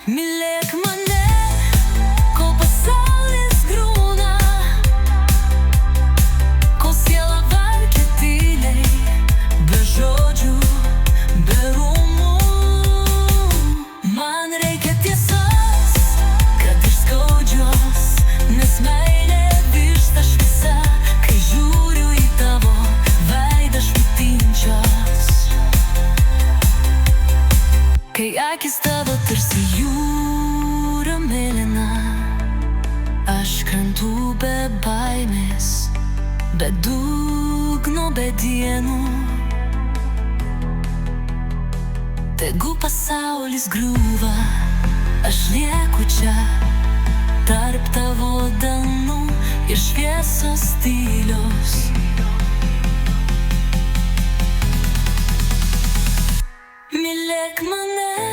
Mylėk mane, kol pasaulis griūna, kol siela valkia tyliai, be žodžių, be rūmų. Man reikia tiesos, kad iš skaudžios, nes meilė virsta šviesa, kai žiūriu į tavo veidą švytinčios. Kai akis tavo tarsi jūra mėlyna, aš krantu be baimės, be dugno, be dienų. Tegu pasaulis griūva, aš lieku čia, tarp tavo danų ir šviesos tylios. Mylėk mane,